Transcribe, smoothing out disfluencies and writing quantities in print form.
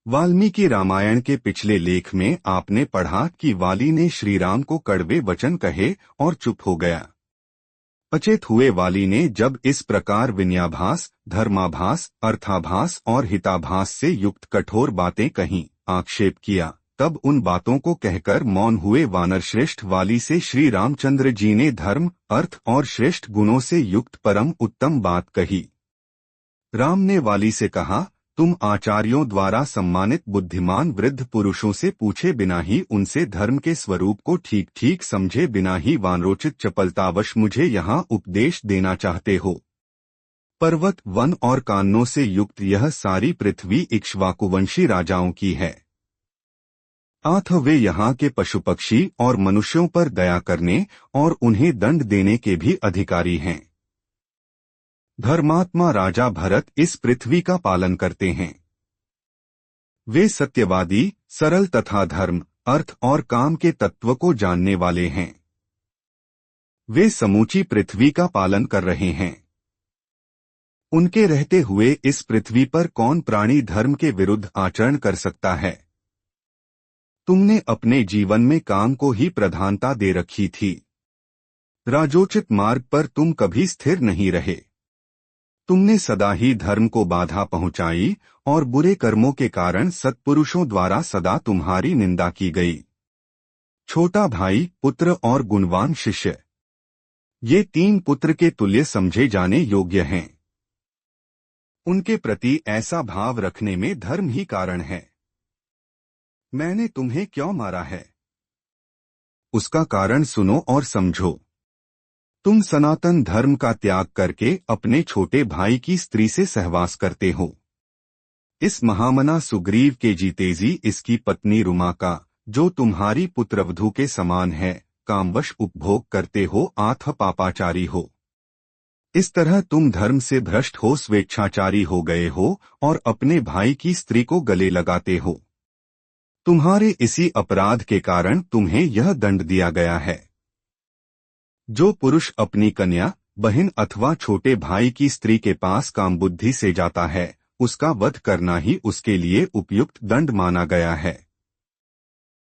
वाल्मीकि रामायण के पिछले लेख में आपने पढ़ा कि वाली ने श्रीराम को कड़वे वचन कहे और चुप हो गया। अचेत हुए वाली ने जब इस प्रकार विनयाभास, धर्माभास, अर्थाभास और हिताभास से युक्त कठोर बातें कहीं, आक्षेप किया, तब उन बातों को कहकर मौन हुए वानरश्रेष्ठ वाली से श्री रामचंद्र जी ने धर्म, अर्थ और श्रेष्ठ गुणों से युक्त परम उत्तम बात कही। राम ने वाली से कहा, तुम आचार्यों द्वारा सम्मानित बुद्धिमान वृद्ध पुरुषों से पूछे बिना ही उनसे धर्म के स्वरूप को ठीक ठीक समझे बिना ही वानरोचित चपलतावश मुझे यहाँ उपदेश देना चाहते हो। पर्वत, वन और कानों से युक्त यह सारी पृथ्वी इक्ष्वाकुवंशी राजाओं की है। आथ वे यहाँ के पशु पक्षी और मनुष्यों पर दया करने और उन्हें दंड देने के भी अधिकारी हैं। धर्मात्मा राजा भरत इस पृथ्वी का पालन करते हैं। वे सत्यवादी, सरल तथा धर्म, अर्थ और काम के तत्व को जानने वाले हैं। वे समूची पृथ्वी का पालन कर रहे हैं। उनके रहते हुए इस पृथ्वी पर कौन प्राणी धर्म के विरुद्ध आचरण कर सकता है। तुमने अपने जीवन में काम को ही प्रधानता दे रखी थी। राजोचित मार्ग पर तुम कभी स्थिर नहीं रहे। तुमने सदा ही धर्म को बाधा पहुंचाई और बुरे कर्मों के कारण सत्पुरुषों द्वारा सदा तुम्हारी निंदा की गई। छोटा भाई, पुत्र और गुणवान शिष्य, ये तीन पुत्र के तुल्य समझे जाने योग्य हैं। उनके प्रति ऐसा भाव रखने में धर्म ही कारण है। मैंने तुम्हें क्यों मारा है, उसका कारण सुनो और समझो। तुम सनातन धर्म का त्याग करके अपने छोटे भाई की स्त्री से सहवास करते हो। इस महामना सुग्रीव के जीतेजी इसकी पत्नी रुमा का, जो तुम्हारी पुत्रवधू के समान है, कामवश उपभोग करते हो, आथ पापाचारी हो। इस तरह तुम धर्म से भ्रष्ट हो स्वेच्छाचारी हो गए हो और अपने भाई की स्त्री को गले लगाते हो। तुम्हारे इसी अपराध के कारण तुम्हें यह दंड दिया गया है। जो पुरुष अपनी कन्या, बहन अथवा छोटे भाई की स्त्री के पास कामबुद्धि से जाता है, उसका वध करना ही उसके लिए उपयुक्त दंड माना गया है।